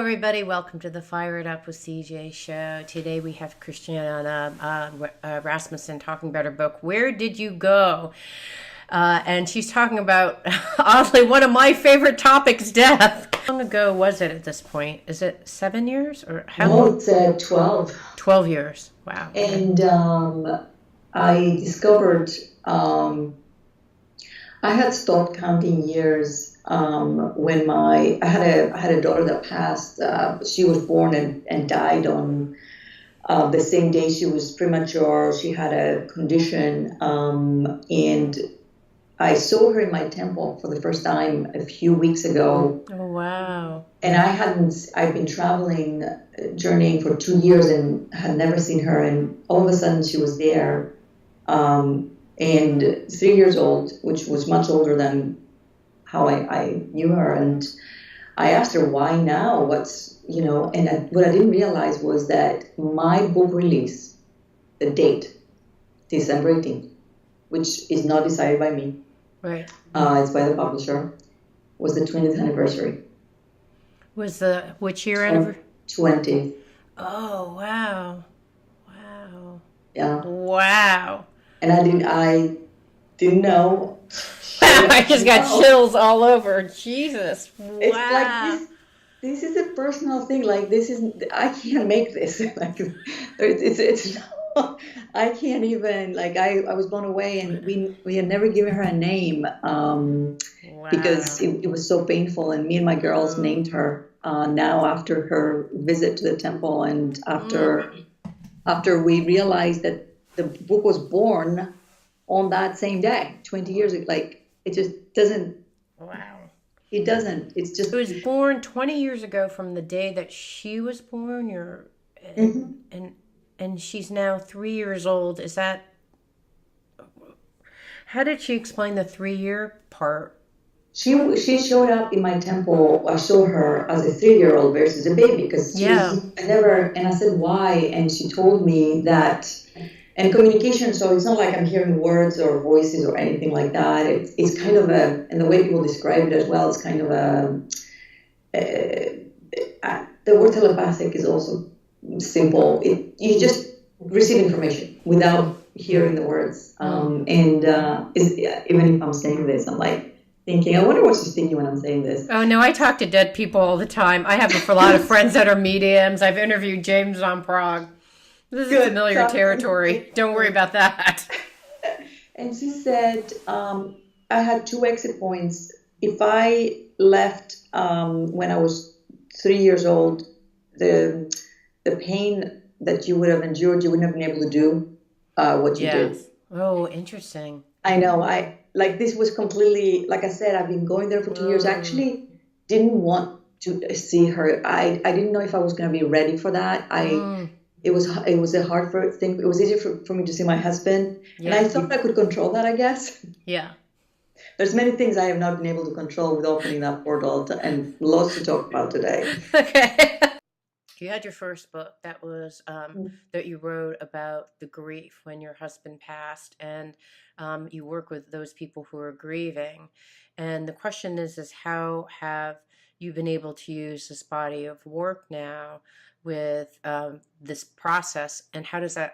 everybody. Welcome to the Fire It Up with CJ show. Today we have Christina Rasmussen talking about her book, Where Did You Go? And she's talking about, oddly, one of my favorite topics, death. How long ago was it at this point? Is it 7 years? Or how long? It's 12. 12 years. Wow. And I discovered I had stopped counting years when I had a daughter that passed. She was born and died on the same day. She was premature. She had a condition, and I saw her in my temple for the first time a few weeks ago. Oh, wow. And I've been journeying for 2 years and had never seen her. And all of a sudden she was there, and 3 years old, which was much older than how I knew her. And I asked her, why now? What I didn't realize was that my book release, the date, December 18th, which is not decided by me. Right. It's by the publisher, was the 20th anniversary. Which year anniversary? 20th. Oh, wow. Wow. Yeah. Wow. And I didn't know. I just got chills all over. Jesus. Wow. It's like this is a personal thing. Like, I can't make this. Like, it's I can't even, like, I was blown away, and we had never given her a name Wow. because it was so painful. And me and my girls named her now after her visit to the temple, and after we realized that the book was born on that same day, 20 years ago. Like, it just doesn't. Wow. It doesn't. It's just. It was born 20 years ago from the day that she was born. And she's now 3 years old. Is that? How did she explain the 3-year part? She showed up in my temple. I saw her as a 3-year-old versus a baby, because and I said, why? And she told me that. And communication, so it's not like I'm hearing words or voices or anything like that. It's kind of and the way people describe it as well, it's kind of the word telepathic is also simple. You just receive information without hearing the words. Even if I'm saying this, I'm like thinking, I wonder what she's thinking when I'm saying this. Oh, no, I talk to dead people all the time. I have a lot of friends that are mediums. I've interviewed James on Prague. This is familiar territory. Don't worry about that. And she said, I had 2 exit points. If I left when I was 3 years old, the pain that you would have endured, you wouldn't have been able to do what you did. Oh, interesting. I know. This was completely, like I said, I've been going there for 2 years. I actually didn't want to see her. I didn't know if I was going to be ready for that. It was a hard thing. It was easier for me to see my husband. Yeah. And I thought I could control that, I guess. Yeah. There's many things I have not been able to control with opening that portal, and lots to talk about today. Okay. You had your first book that was that you wrote about the grief when your husband passed, and you work with those people who are grieving. And the question is how have you been able to use this body of work now with this process, and how does it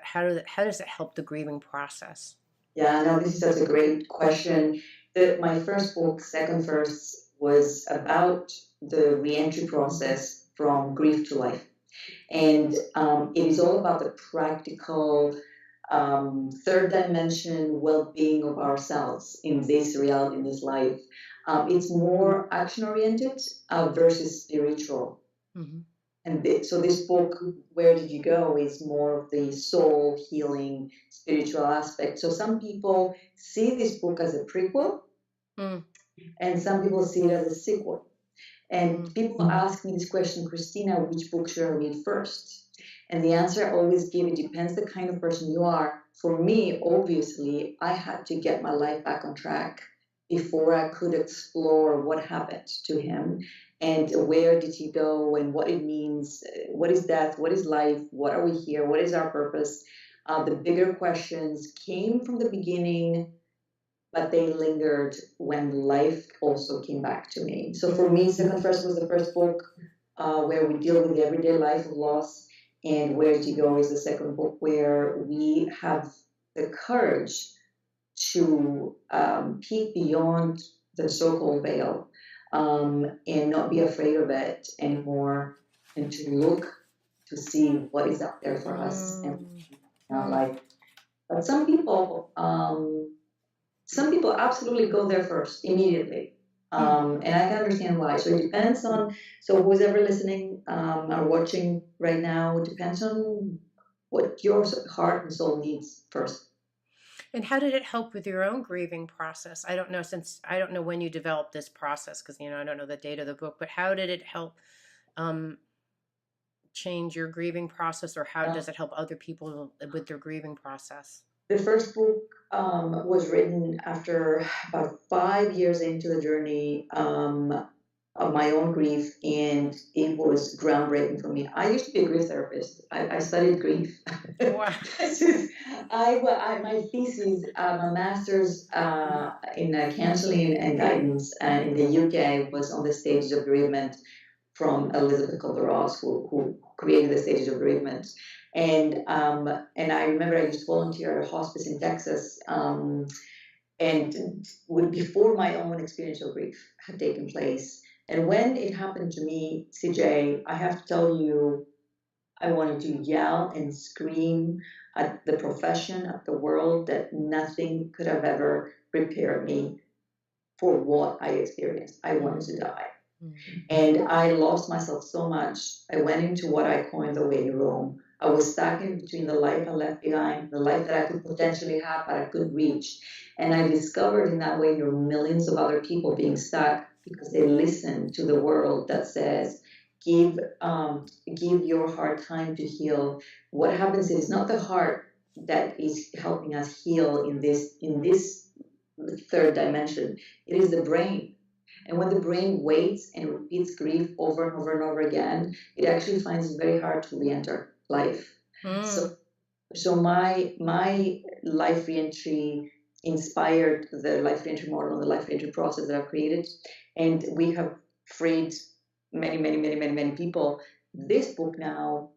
help the grieving process? Yeah, no, this is such a great question. My first book, Second Verse, was about the reentry process from grief to life. And it is all about the practical third dimension well-being of ourselves in this reality, in this life. It's more action-oriented versus spiritual. Mm-hmm. And so this book, Where Did You Go, is more of the soul healing, spiritual aspect. So some people see this book as a prequel, and some people see it as a sequel. And people ask me this question, Christina, which book should I read first? And the answer I always give, it depends the kind of person you are. For me, obviously, I had to get my life back on track before I could explore what happened to him. And where did he go, and what it means, what is death, what is life, what are we here, what is our purpose? The bigger questions came from the beginning, but they lingered when life also came back to me. So for me, Second Verse was the first book. where we deal with the everyday life of loss. And Where to Go is the second book, where we have the courage to peek beyond the so-called veil, and not be afraid of it anymore, and to look to see what is out there for us and not like. But some people absolutely go there first immediately. And I can understand why. So it depends on, so who's ever listening or watching right now, it depends on what your heart and soul needs first. And how did it help with your own grieving process? I don't know, since I don't know when you developed this process, because I don't know the date of the book, but how did it help um, change your grieving process, or how does it help other people with their grieving process? The first book was written after about 5 years into the journey of my own grief, and it was groundbreaking for me. I used to be a grief therapist. I studied grief. Wow. My thesis, my master's in counseling and guidance in the UK, was on the stages of bereavement from Elizabeth Kubler-Ross, who created the stages of bereavement. And I remember I used to volunteer at a hospice in Texas, and before my own experiential grief had taken place. And when it happened to me, CJ, I have to tell you, I wanted to yell and scream at the profession, at the world, that nothing could have ever prepared me for what I experienced. I wanted to die. And I lost myself so much. I went into what I coined the waiting room. I was stuck in between the life I left behind, the life that I could potentially have, but I couldn't reach. And I discovered in that way there are millions of other people being stuck because they listen to the world that says, give your heart time to heal. What happens is it's not the heart that is helping us heal in this third dimension. It is the brain. And when the brain waits and repeats grief over and over and over again, it actually finds it very hard to re-enter life. So my life reentry inspired the life reentry model and the life reentry process that I've created, and we have freed many people. This book now,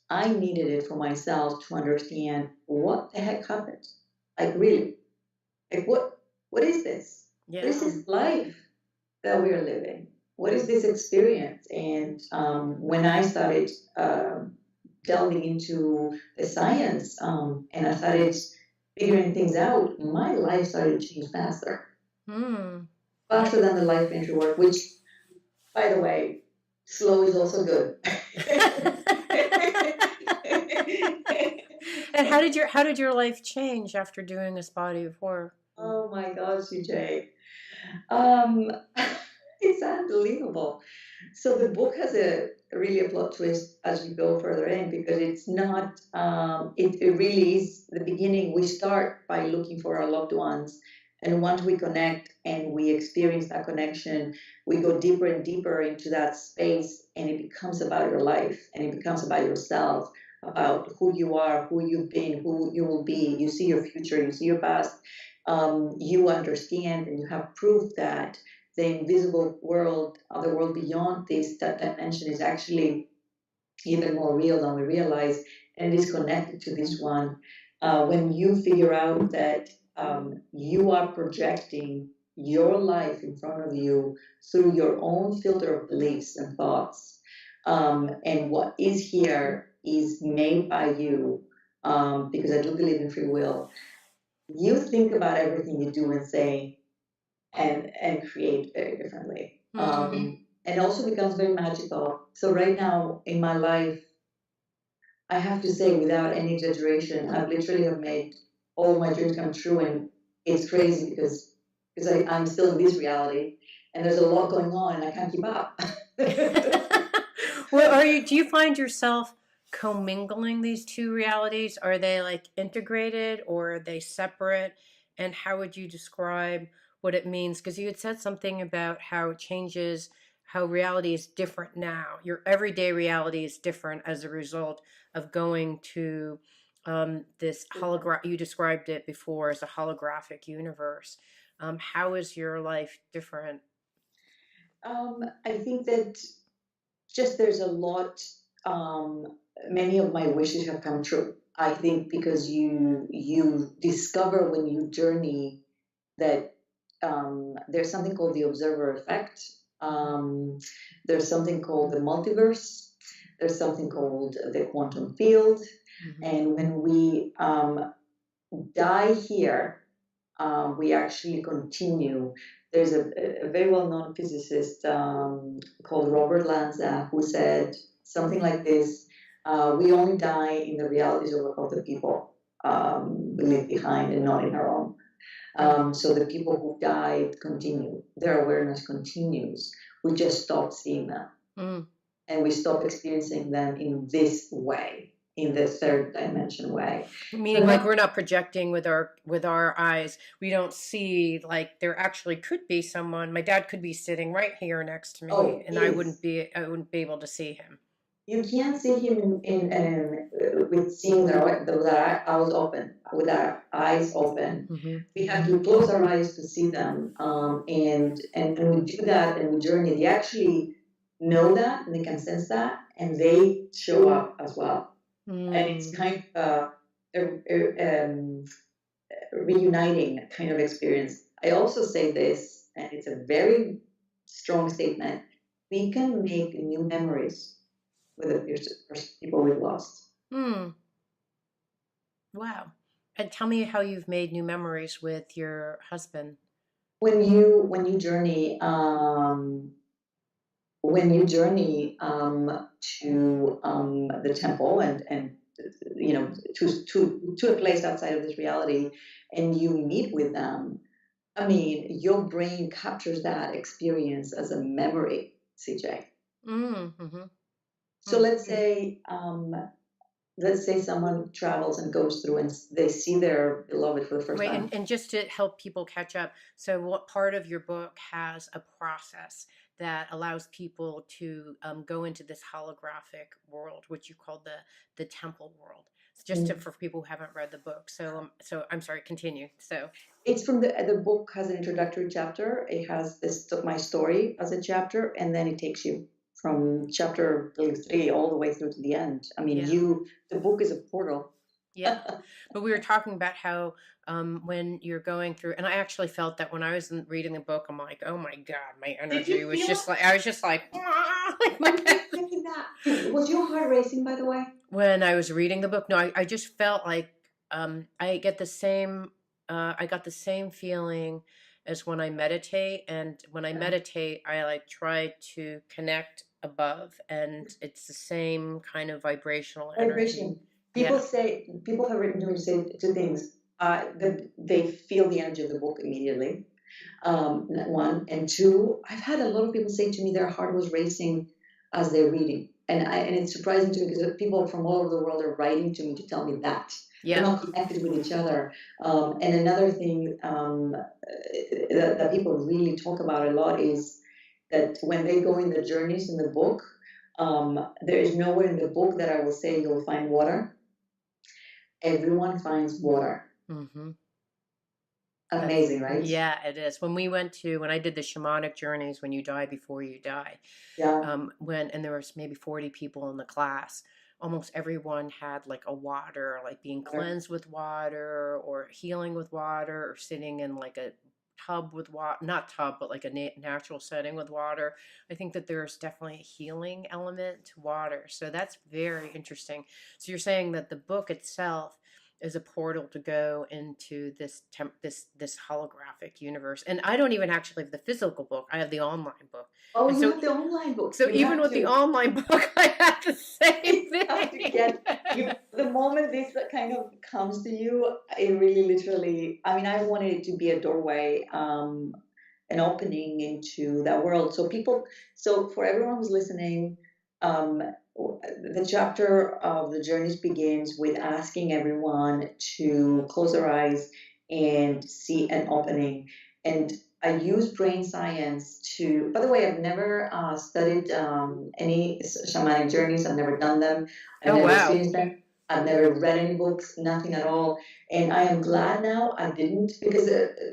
I needed it for myself to understand what the heck happened. Like really, like what is this? Yeah. What is this life that we are living? What is this experience? And when I started delving into the science and I started figuring things out, my life started to change faster. Faster than the life entry work, which, by the way, slow is also good. And how did your life change after doing this body of work? Oh my gosh, CJ. It's unbelievable. So the book has really a plot twist as you go further in, because it's not, it really is the beginning. We start by looking for our loved ones. And once we connect and we experience that connection, we go deeper and deeper into that space, and it becomes about your life, and it becomes about yourself, about who you are, who you've been, who you will be. You see your future, you see your past. You understand and you have proof that the invisible world, the world beyond this that dimension, is actually even more real than we realize, and it is connected to this one. When you figure out that you are projecting your life in front of you through your own filter of beliefs and thoughts, and what is here is made by you, because I do believe in free will. You think about everything you do and say, and create very differently. And also becomes very magical. So right now in my life, I have to say, without any exaggeration, I've literally have made all my dreams come true, and it's crazy because I'm still in this reality, and there's a lot going on, and I can't keep up. Well, do you find yourself commingling these two realities? Are they like integrated, or are they separate? And how would you describe what it means? Because you had said something about how it changes, how reality is different now. Your everyday reality is different as a result of going to this you described it before as a holographic universe. How is your life different? I think that just there's a lot. Many of my wishes have come true. I think because you discover when you journey that there's something called the observer effect. There's something called the multiverse. There's something called the quantum field. And when we die here, we actually continue. There's a very well-known physicist called Robert Lanza who said something like this: "We only die in the realities of the people we leave behind, and not in our own." So the people who died continue; their awareness continues. We just stop seeing them, and we stop experiencing them in this way, in the third dimension way. Meaning, like, we're not projecting with our eyes. We don't see, like, there actually could be someone. My dad could be sitting right here next to me, and I wouldn't be able to see him. You can't see him with seeing with our eyes open. With our eyes open, we have to close our eyes to see them. And we do that, and we journey. They actually know that, and they can sense that, and they show up as well. And it's kind of reuniting kind of experience. I also say this, and it's a very strong statement: we can make new memories with the people we've lost. Wow. And tell me how you've made new memories with your husband. When you journey to the temple and you know to a place outside of this reality, and you meet with them, I mean, your brain captures that experience as a memory, CJ. So let's say someone travels and goes through and they see their beloved for the first time. And just to help people catch up, so what part of your book has a process that allows people to go into this holographic world, which you call the temple world? Just for people who haven't read the book. So I'm sorry, continue. So it's from the book has an introductory chapter. It has my story as a chapter, and then it takes you from chapter 3 all the way through to the end. I mean, the book is a portal. Yeah. But we were talking about how when you're going through, and I actually felt that when I was reading the book, I'm like, oh my God, my energy was just like, I was just like, Was your heart racing, by the way? When I was reading the book? No, I just felt like I got the same feeling as when I meditate. And when I meditate, I like try to connect above, and it's the same kind of vibrational energy. People have written to me to say two things. They feel the energy of the book immediately. One, and two, I've had a lot of people say to me their heart was racing as they're reading, and it's surprising to me because people from all over the world are writing to me to tell me that. They're not connected with each other. And another thing that people really talk about a lot is that when they go in the journeys in the book, there is nowhere in the book that I will say you'll find water. Everyone finds water. Amazing, right? Yeah, it is. When I did the shamanic journeys, when you die before you die, and there was maybe 40 people in the class, almost everyone had like a water, like being cleansed with water, or healing with water, or sitting in like a tub with water, not tub, but like a natural setting with water. I think that there's definitely a healing element to water. So that's very interesting. So you're saying that the book itself is a portal to go into this holographic universe. And I don't even actually have the physical book. I have the online book. Oh, you have the online book. So even with the online book, I have the same thing. The moment this kind of comes to you, it really literally, I mean, I wanted it to be a doorway, an opening into that world. So for everyone who's listening, the chapter of the journeys begins with asking everyone to close their eyes and see an opening. And I use brain science to, by the way, I've never studied any shamanic journeys. I've never done them. I've never experienced them. I've never read any books, nothing at all. And I am glad now I didn't, because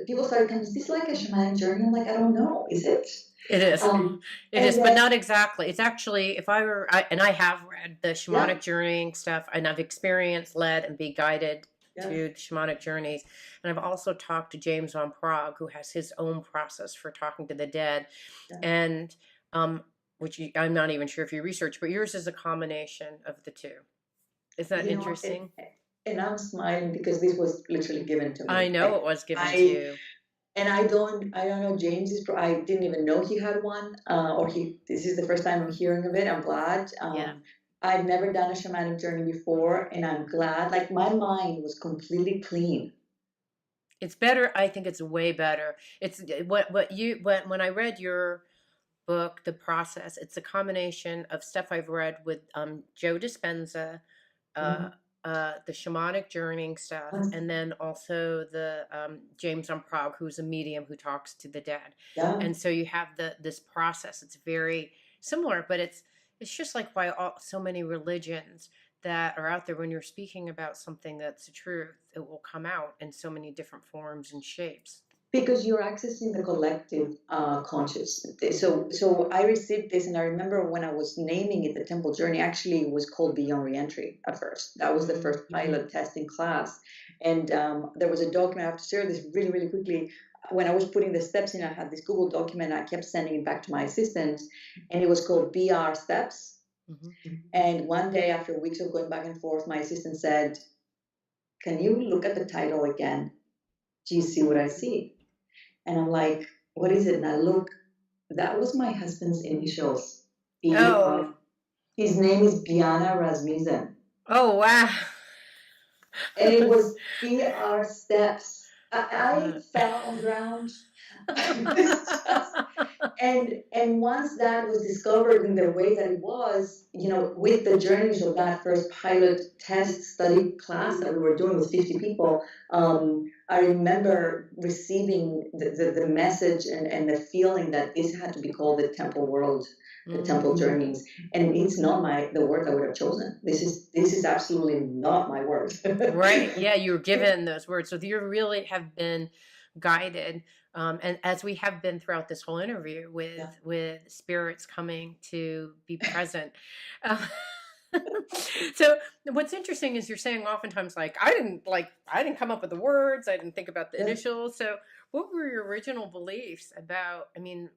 people started coming, is this like a shamanic journey? I'm like, I don't know. Is it? It is. It is, And but then, not exactly. It's actually, if I were, and I have read the yeah, shamanic journeying stuff, and I've experienced, led, and be guided yes, to the shamanic journeys. And I've also talked to James von Prague, who has his own process for talking to the dead. yeah. And, I'm not even sure if you research, but yours is a combination of the two. Is that You know, interesting? and I'm smiling because this was literally given to I me. know it was given to I you. and I don't know. James is. I didn't even know he had one, or he. This is the first time I'm hearing of it. I'm glad. Yeah. I've never done a shamanic journey before, and I'm glad. Like my mind was completely clean. It's better. I think it's way better. It's what you when I read your book, The Process, it's a combination of stuff I've read with Joe Dispenza, uh, Mhm. the shamanic journeying stuff, and then also the James on Prague, who's a medium who talks to the dead. Yeah. And so you have this process. It's very similar, but it's just like why so many religions that are out there, when you're speaking about something that's the truth, it will come out in so many different forms and shapes. Because you're accessing the collective conscious. So I received this, and I remember when I was naming it, the Temple Journey. Actually, it was called Beyond Reentry at first. That was the first pilot testing class, and there was a document. I have to share this really, really quickly. When I was putting the steps in, I had this Google document. I kept sending it back to my assistant, and it was called BR Steps. Mm-hmm. And one day, after weeks of going back and forth, my assistant said, "Can you look at the title again? Do you see what I see?" And I'm like, "What is it?" And I look, that was my husband's initials. Oh. His name is Biana Rasmussen. Oh, wow. And it was BR Steps. I fell on the ground. And once that was discovered in the way that it was, with the journeys of that first pilot test study class that we were doing with 50 people, I remember receiving the message and the feeling that this had to be called the temple world, the temple journeys. And it's not the word I would have chosen. This is absolutely not my word. Right. Yeah, you were given those words. So you really have been guided, and as we have been throughout this whole interview, with spirits coming to be present. Uh, so what's interesting is you're saying oftentimes, like, I didn't come up with the words, I didn't think about the initials. So what were your original beliefs about, I mean,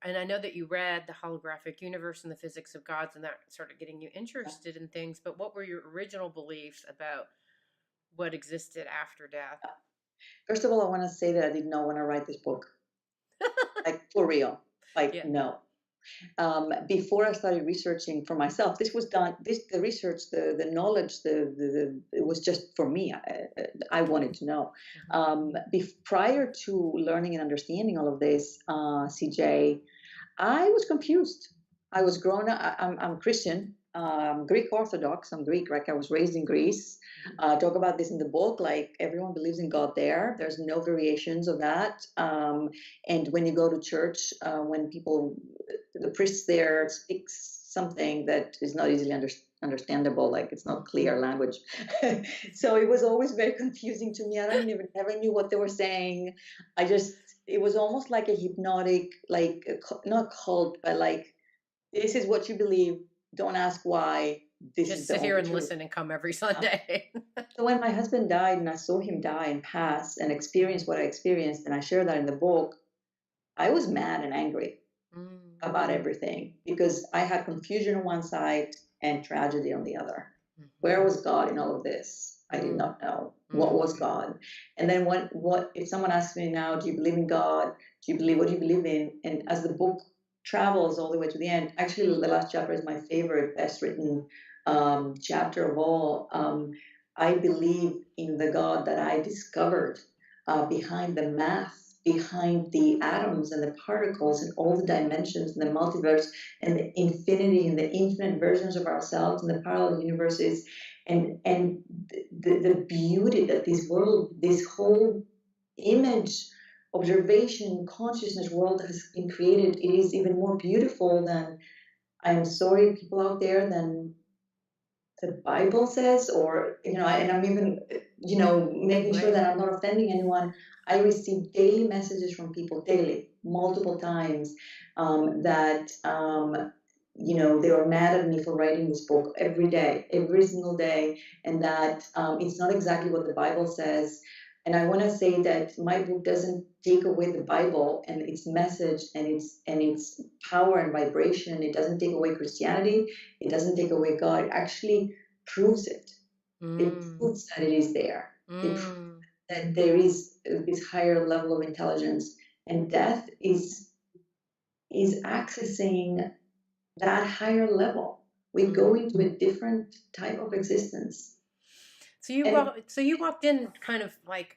and I know that you read The Holographic Universe and the Physics of Gods, and that started getting you interested in things, but what were your original beliefs about what existed after death? First of all, I want to say that I did not want to write this book. Like, for real. Like, Yeah. no. Before I started researching for myself, this was done. The research, the knowledge, it was just for me. I wanted to know. Prior to learning and understanding all of this, CJ, I was confused. I was grown up. I'm Christian, Greek Orthodox. I'm Greek. Like I was raised in Greece. Talk about this in the book. Like everyone believes in God there. There's no variations of that. And when you go to church, when the priest there speaks something that is not easily understandable, like it's not clear language. So it was always very confusing to me. I don't even never knew what they were saying. It was almost like a hypnotic, like not cult, but like, this is what you believe. Don't ask why. This Just is the sit here only and truth. listen and come every Sunday. So when my husband died and I saw him die and pass and experience what I experienced, and I share that in the book, I was mad and angry about everything because I had confusion on one side and tragedy on the other. Where was God in all of this? I did not know. What was God? And then what if someone asks me now, do you believe in God? What do you believe in? And as the book travels all the way to the end, actually the last chapter is my favorite, best written chapter of all. I believe in the God that I discovered behind the math, behind the atoms and the particles and all the dimensions and the multiverse and the infinity and the infinite versions of ourselves and the parallel universes, and the beauty that this whole image, observation, consciousness world has been created. It is even more beautiful than, I'm sorry, people out there, than the Bible says, or, and I'm even, making sure that I'm not offending anyone. I receive daily messages from people, daily, multiple times that they were mad at me for writing this book every day, every single day, and that it's not exactly what the Bible says. And I want to say that my book doesn't take away the Bible and its message and its power and vibration. It doesn't take away Christianity. It doesn't take away God. It actually proves it. It proves that it is there. It proves that there is this higher level of intelligence, and death is accessing that higher level. We go into a different type of existence. So you walked in kind of like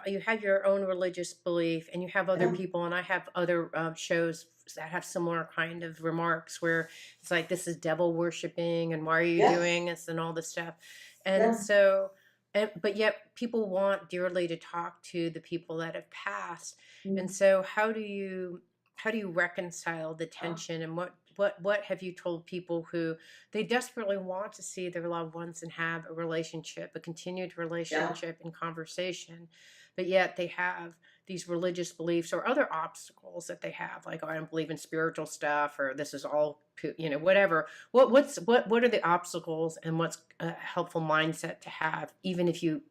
you have your own religious belief, and you have other people, and I have other shows that have similar kind of remarks where it's like, this is devil worshiping, and why are you doing this, and all this stuff, and so. But yet people want dearly to talk to the people that have passed, and so how do you reconcile the tension, and what have you told people who they desperately want to see their loved ones and have a continued relationship and conversation, but yet they have these religious beliefs or other obstacles that they have, like, oh, I don't believe in spiritual stuff, or this is all, whatever. What are the obstacles, and what's a helpful mindset to have, even if you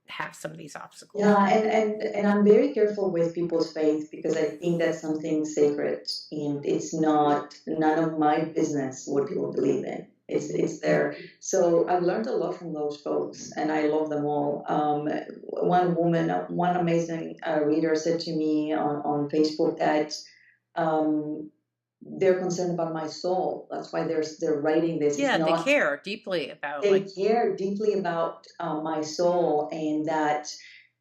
have some of these obstacles? Yeah, and I'm very careful with people's faith, because I think that's something sacred, and it's not none of my business what people believe in. It's there. So I've learned a lot from those folks, and I love them all. One amazing reader said to me on Facebook that they're concerned about my soul. That's why they're writing this. Yeah, they care deeply about. They care deeply about my soul, and that,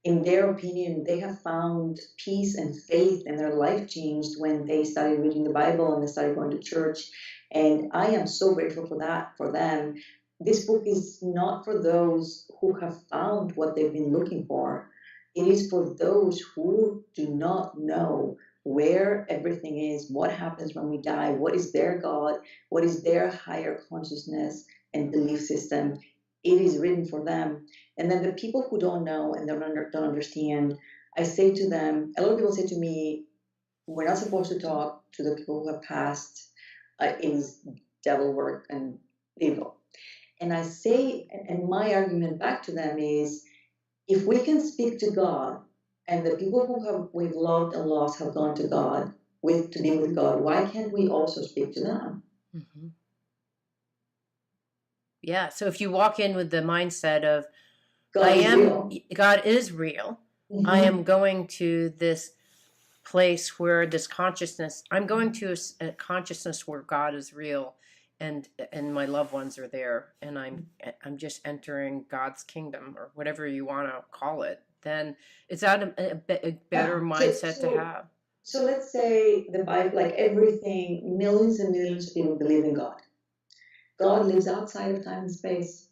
in their opinion, they have found peace and faith, and their life changed when they started reading the Bible and they started going to church. And I am so grateful for that, for them. This book is not for those who have found what they've been looking for. It is for those who do not know where everything is, what happens when we die, what is their God, what is their higher consciousness and belief system. It is written for them. And then the people who don't know and don't understand, I say to them, a lot of people say to me, we're not supposed to talk to the people who have passed. It is devil work and evil. And I say, and my argument back to them is, if we can speak to God, and the people we've loved and lost have gone to God, to be with God, why can't we also speak to them? Mm-hmm. Yeah. So if you walk in with the mindset of, God is real. Mm-hmm. I am going to this place where I'm going to a consciousness where God is real, and my loved ones are there, and I'm just entering God's kingdom, or whatever you want to call it. Then it's a better mindset to have. So let's say the Bible, like everything, millions and millions of people believe in God. God lives outside of time and space.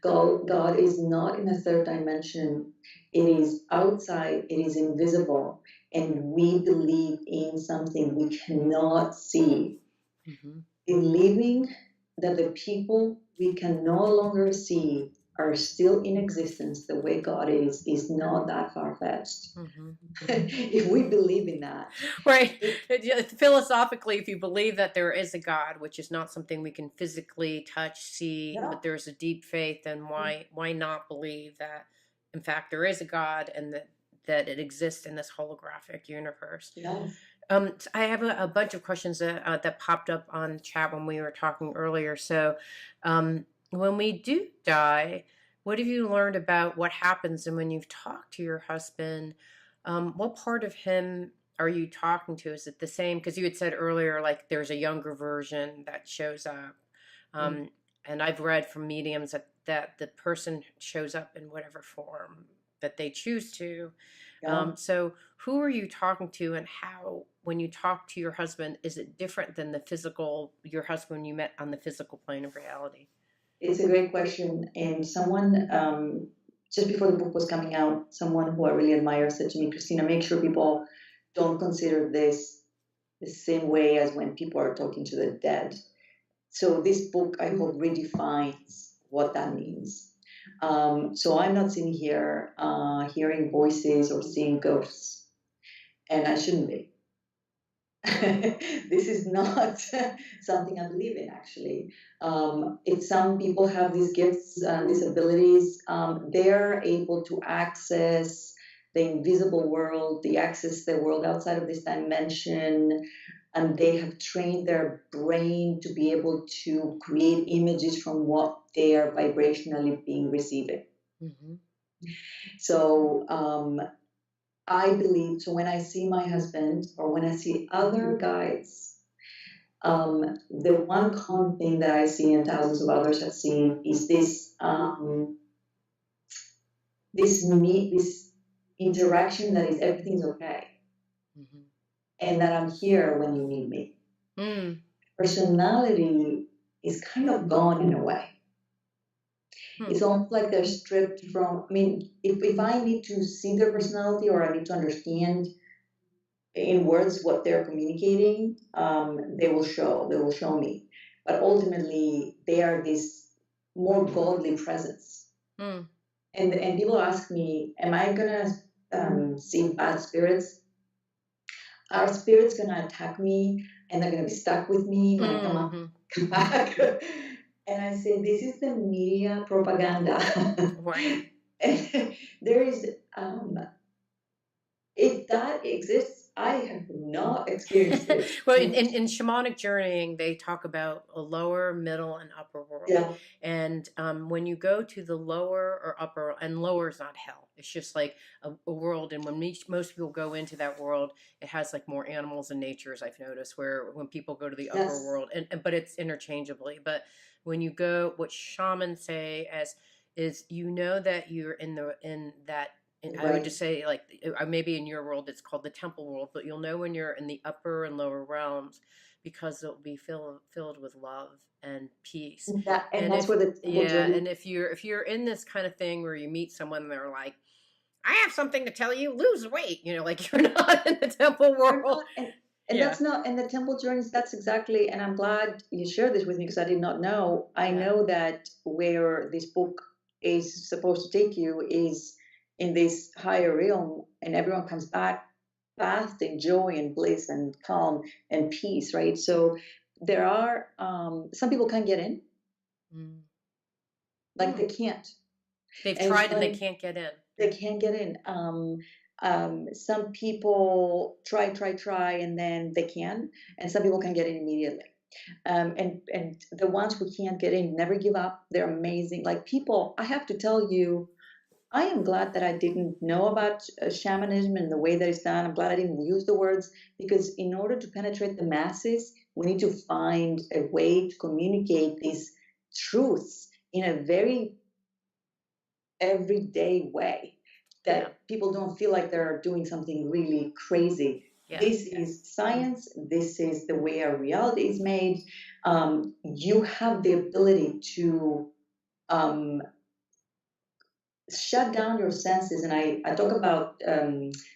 God is not in a third dimension. It is outside, it is invisible, and we believe in something we cannot see. Mm-hmm. Believing that the people we can no longer see are still in existence the way God is not that far-fetched. Mm-hmm. If we believe in that. Right. Philosophically, if you believe that there is a God, which is not something we can physically touch, see, but there's a deep faith, then why not believe that, in fact, there is a God, and that it exists in this holographic universe? Yes. I have a bunch of questions that popped up on chat when we were talking earlier. So when we do die, what have you learned about what happens? And when you've talked to your husband, what part of him are you talking to? Is it the same? Because you had said earlier, like, there's a younger version that shows up. And I've read from mediums that the person shows up in whatever form that they choose to. Yeah. So who are you talking to, and how, when you talk to your husband, is it different than your husband you met on the physical plane of reality? It's a great question. And someone, just before the book was coming out, someone who I really admire said to me, Christina, make sure people don't consider this the same way as when people are talking to the dead. So this book, I hope, redefines what that means. So I'm not sitting here hearing voices or seeing ghosts. and I shouldn't be. This is not something I believe in, actually. If some people have these gifts, these abilities, they're able to access the invisible world, they access the world outside of this dimension, and they have trained their brain to be able to create images from what they are vibrationally being receiving. Mm-hmm. So I believe, so when I see my husband or when I see other guides, the one common thing that I see and thousands of others have seen is this interaction that is everything's okay, Mm-hmm. and that I'm here when you need me. Mm. Personality is kind of gone in a way. It's almost like they're stripped from. I mean, if I need to see their personality or I need to understand in words what they're communicating, they will show. They will show me. But ultimately, they are this more godly presence. Mm. And people ask me, am I gonna see bad spirits? Are spirits gonna attack me and they're gonna be stuck with me when I come back? And I say, this is the media propaganda. Right. There is, if that exists, I have not experienced it. Well, in shamanic journeying, they talk about a lower, middle, and upper world. Yeah. And when you go to the lower or upper, and lower is not hell. It's just like a world. And when most people go into that world, it has like more animals and natures. I've noticed where when people go to the upper Yes. world, and but it's interchangeably. But when you go, what shamans say as is, you know that you're in that. And I would just say, like, maybe in your world it's called the temple world, but you'll know when you're in the upper and lower realms because it'll be filled with love and peace. And And that's if where the temple yeah, journey. and if you're in this kind of thing where you meet someone and they're like, I have something to tell you, lose weight, like you're not in the temple world. And that's not, and the temple journeys, that's exactly, and I'm glad you shared this with me because I did not know. I know that where this book is supposed to take you is in this higher realm, and everyone comes back bathed in joy and bliss and calm and peace, right? So there are, some people can't get in, like they can't. They've And tried and they can't get in. They can't get in. Some people try, and then they can, and some people can get in immediately. And the ones who can't get in never give up. They're amazing. Like people, I have to tell you, I am glad that I didn't know about shamanism and the way that it's done. I'm glad I didn't use the words because in order to penetrate the masses, we need to find a way to communicate these truths in a very everyday way that people don't feel like they're doing something really crazy. Yeah. This is science. This is the way our reality is made. You have the ability to shut down your senses. And I talk about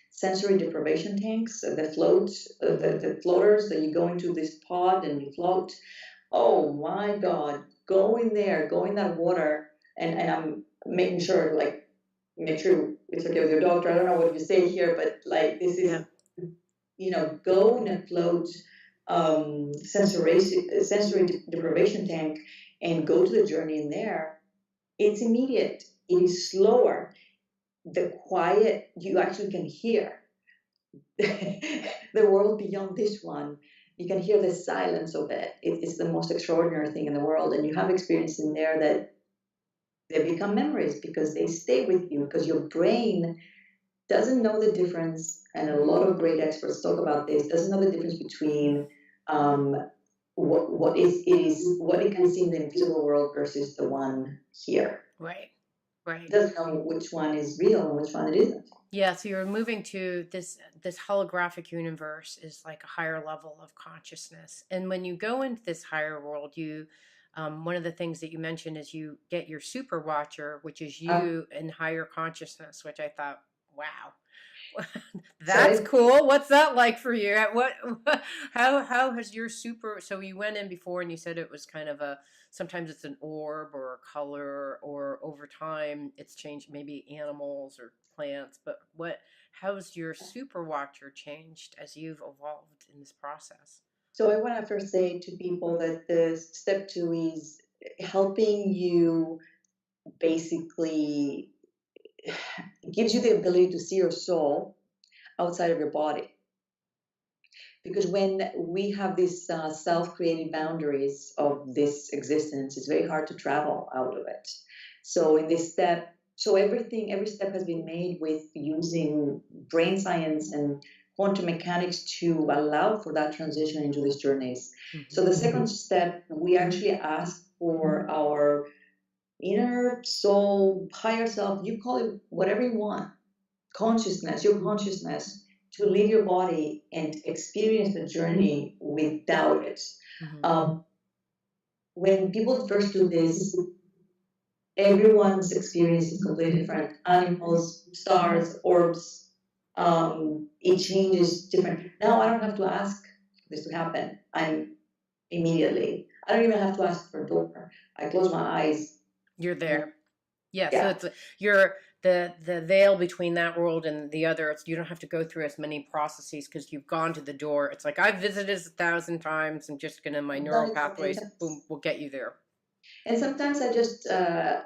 sensory deprivation tanks, the floats, the floaters that you go into this pod and you float. Oh my God, go in there, go in that water. And I'm making sure, like, make sure it's okay with your doctor. I don't know what you say here, but like this is, go in a float sensory deprivation tank and go to the journey in there. It's immediate. It is slower. The quiet, you actually can hear the world beyond this one. You can hear the silence of it. It's the most extraordinary thing in the world. And you have experience in there that they become memories because they stay with you, because your brain doesn't know the difference. And a lot of great experts talk about this, doesn't know the difference between what it can see in the invisible world versus the one here. Right. Doesn't know which one is real and which one it isn't. Yeah, so you're moving to this holographic universe is like a higher level of consciousness. And when you go into this higher world, you one of the things that you mentioned is you get your super watcher, which is you in higher consciousness, which I thought Wow. So That's cool. What's that like for you? How has your super, so you went in before and you said it was kind of a, sometimes it's an orb or a color, or over time it's changed, maybe animals or plants, but how's your super watcher changed as you've evolved in this process? so I want to first say to people that the step two is helping you basically gives you the ability to see your soul outside of your body. Because when we have these self-created boundaries of this existence, it's very hard to travel out of it. So in this step, so every step has been made with using brain science and quantum mechanics to allow for that transition into these journeys. So the second step, we actually ask for our inner soul, higher self, you call it whatever you want, consciousness, your consciousness, to leave your body and experience the journey without it. Mm-hmm. When people first do this, everyone's experience is completely different. Animals, stars, orbs, it changes different. Now I don't have to ask for this to happen. I'm immediately. I don't even have to ask for a door. I close my eyes. You're there. Yeah, so Yeah. it's you're the veil between that world and the other. It's, you don't have to go through as many processes because you've gone to the door. It's like I've visited this 1,000 times. I'm just gonna, my I've neural done it so many pathways, times. boom, will get you there. And sometimes I just I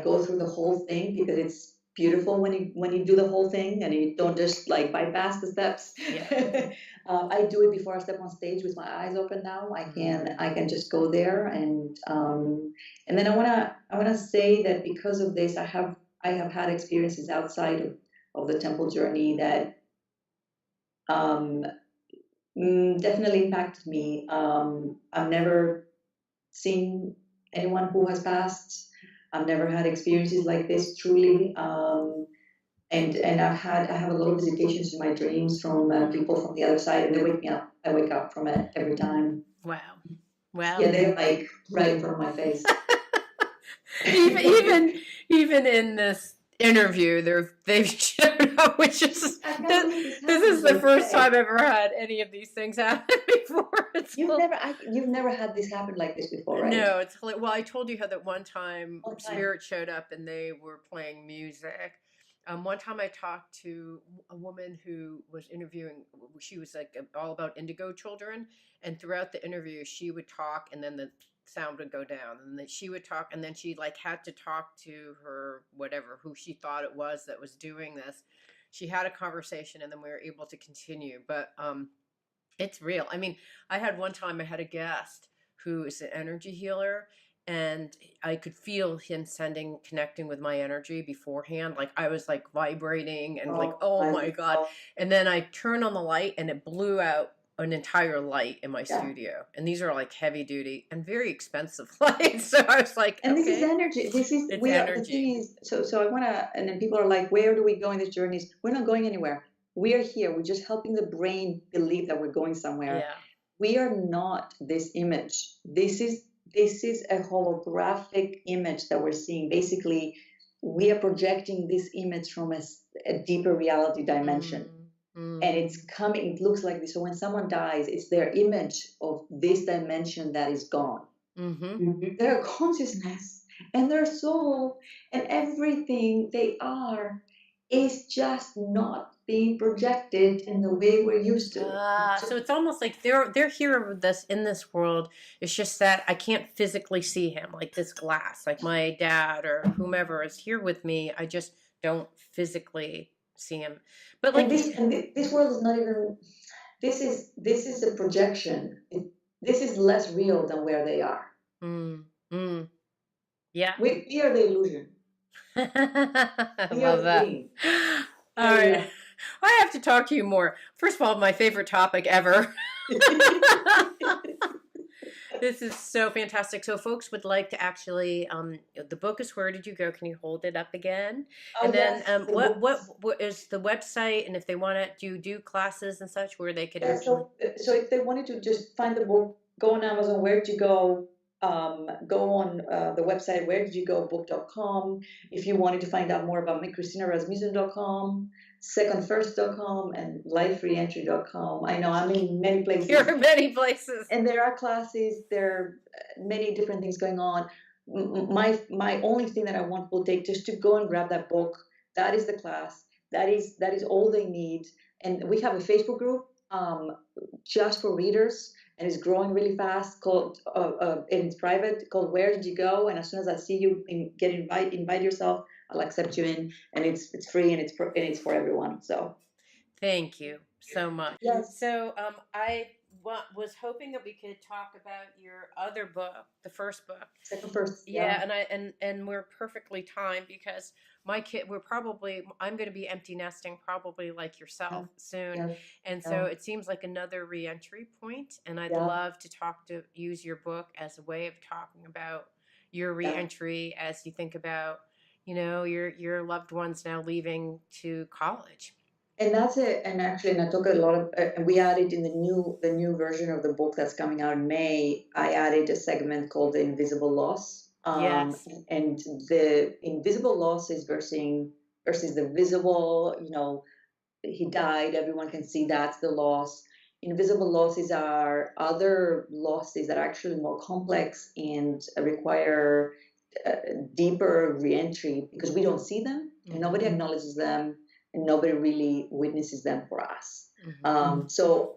go through the whole thing because it's beautiful when you do the whole thing and you don't just like bypass the steps. Yeah. I do it before I step on stage with my eyes open. Now I can just go there and then I wanna say that because of this I have had experiences outside of the temple journey that um, definitely impacted me. I've never seen anyone who has passed. I've never had experiences like this truly. And I have a lot of visitations in my dreams from people from the other side, and they wake me up. I wake up from it every time. Wow. Wow. Yeah, they're like right in front of my face. even in this interview, they've shown up, which is this is the first time I've ever had any of these things happen before. You've never had this happen like this before, right? No, it's well. I told you how that one time Spirit showed up and they were playing music. One time I talked to a woman who was interviewing. She was like all about indigo children, and throughout the interview, she would talk, and then the sound would go down, and then she would talk, and then she like had to talk to her whatever who she thought it was that was doing this. She had a conversation, and then we were able to continue. But it's real. I mean, I had one time I had a guest who is an energy healer, and I could feel him connecting with my energy beforehand. Like I was like vibrating and like, oh my God. And then I turned on the light and it blew out an entire light in my studio. And these are like heavy duty and very expensive lights. So I was like, and okay. This is energy. It's energy. The thing is, so I want to, and then people are like, where do we go in these journeys? We're not going anywhere. We are here. We're just helping the brain believe that we're going somewhere. Yeah. We are not this image. This is a holographic image that we're seeing. Basically, we are projecting this image from a deeper reality dimension. And it's coming, it looks like this. So when someone dies, it's their image of this dimension that is gone. Their consciousness and their soul and everything they are is just not being projected in the way we're used to. So it's almost like they're here with us in this world. It's just that I can't physically see him, like this glass, like my dad or whomever is here with me. I just don't physically see him. But like this world is not even. This is a projection. This is less real than where they are. Yeah. We are the illusion. I love that. All right. I have to talk to you more. First of all, my favorite topic ever. This is so fantastic. So folks would like to actually, the book is Where Did You Go? Can you hold it up again? And then what is the website? And if they want to do classes and such, where they could actually. So if they wanted to just find the book, go on Amazon, Where to Go, go on the website wheredidyogobook.com. If you wanted to find out more about me, ChristinaRasmussen.com, secondfirst.com, and lifereentry.com. I know I'm in many places. You're in many places. And there are classes, there are many different things going on. My only thing that I want people to take, just to go and grab that book. That is the class. That is all they need. And we have a Facebook group just for readers, and it's growing really fast. Called and it's private. Called Where Did You Go? And as soon as I see you invite yourself, I'll accept you in, and it's free, and it's for everyone. So thank you so much. yes. So I was hoping that we could talk about your other book, the first book. Second first. Yeah, and we're perfectly timed because my kid, I'm going to be empty nesting probably like yourself soon. Yeah. And so it seems like another reentry point, and I'd love to use your book as a way of talking about your reentry as you think about, your loved ones now leaving to college. And that's it. And actually, and I took a lot of, we added in the new version of the book that's coming out in May, I added a segment called The Invisible Loss. Yes. And the invisible loss is versus the visible, he died, everyone can see that's the loss. Invisible losses are other losses that are actually more complex and require deeper reentry because we don't see them and nobody acknowledges them. And nobody really witnesses them for us. So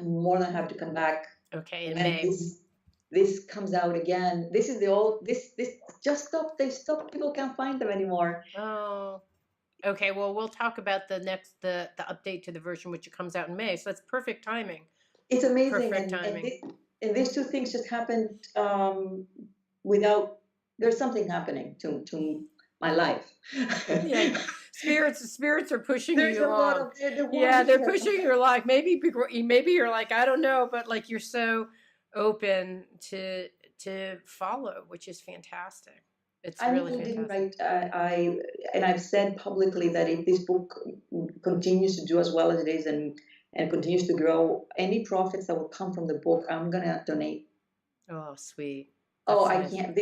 I'm more than happy to come back. Okay, in and May. This comes out again. This is the old. This just stopped. They stopped. People can't find them anymore. Oh, okay. Well, we'll talk about the update to the version which comes out in May. So that's perfect timing. It's amazing. Perfect timing. And these two things just happened without. There's something happening to my life. Yeah. Spirits are pushing There's you along. They're pushing you along. Maybe you're like, I don't know, but like you're so open to follow, which is fantastic. It's really fantastic. I've said publicly that if this book continues to do as well as it is and continues to grow, any profits that will come from the book, I'm gonna donate. Oh, sweet. That's nice. I can't.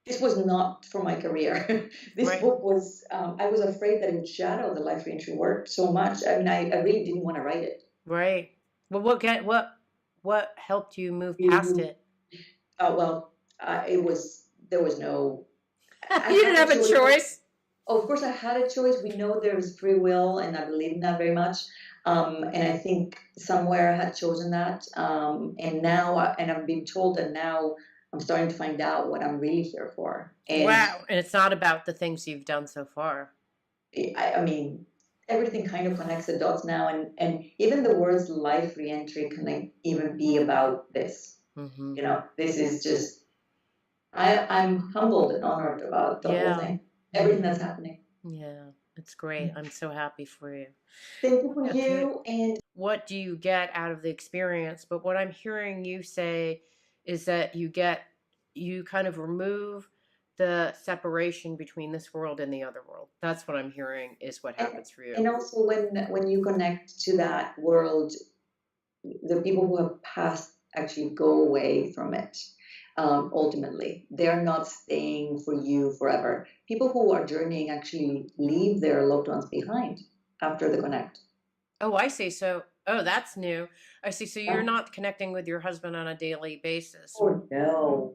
This was not for my career. This book was, I was afraid that it would shadow the life reentry work so much. I mean, I really didn't want to write it. Right. Well, what helped you move past it? There was no. You didn't have a choice. Of course, I had a choice. We know there is free will, and I believe in that very much. And I think somewhere I had chosen that. And now, I've been told that now I'm starting to find out what I'm really here for. Wow. And it's not about the things you've done so far. I mean, everything kind of connects the dots now. And even the words life reentry can even be about this. Mm-hmm. This is just, I'm humbled and honored about the whole thing. Everything that's happening. Yeah, it's great. I'm so happy for you. Thank you for you. And what do you get out of the experience? But what I'm hearing you say is that you kind of remove the separation between this world and the other world. That's what I'm hearing is what happens for you. And also when you connect to that world, the people who have passed actually go away from it. Ultimately, they're not staying for you forever. People who are journeying actually leave their loved ones behind after the connect. Oh, I see. So, that's new. I see. So you're not connecting with your husband on a daily basis. Oh, no.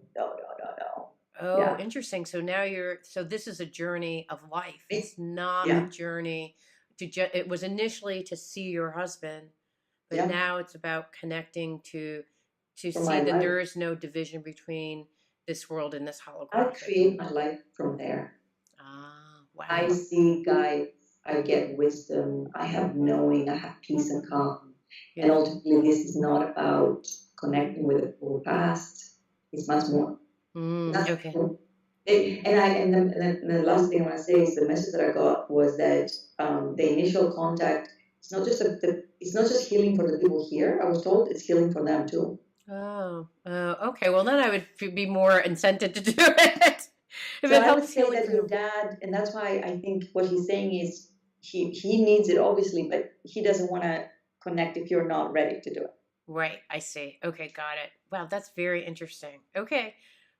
Oh, interesting. So now so this is a journey of life. It's not a journey it was initially to see your husband, but now it's about connecting to see that there is no division between this world and this holographic. I create my life from there. Ah, wow. I see guidance, I get wisdom, I have knowing, I have peace and calm. Yeah. And ultimately, this is not about connecting with the full past. It's much more. Okay. And the last thing I want to say is the message that I got was that the initial contact, it's not just healing for the people here. I was told it's healing for them too. Oh, okay. Well, then I would be more incented to do it. If it helps say that your dad, and that's why I think what he's saying is he needs it obviously, but he doesn't want to connect if you're not ready to do it. Right. I see. Okay, got it. Wow, that's very interesting. Okay.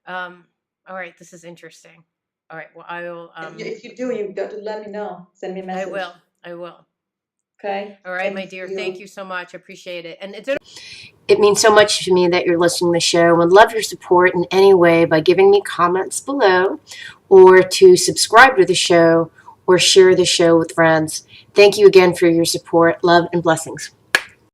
All right, this is interesting. All right. Well, If you do, you've got to let me know. Send me a I message. will. I will. Okay. All right, my Thank dear. Thank you. you so much. Appreciate it. And it means so much to me that you're listening to the show, and love your support in any way by giving me comments below, or to subscribe to the show, or share the show with friends. Thank you again for your support. Love and blessings.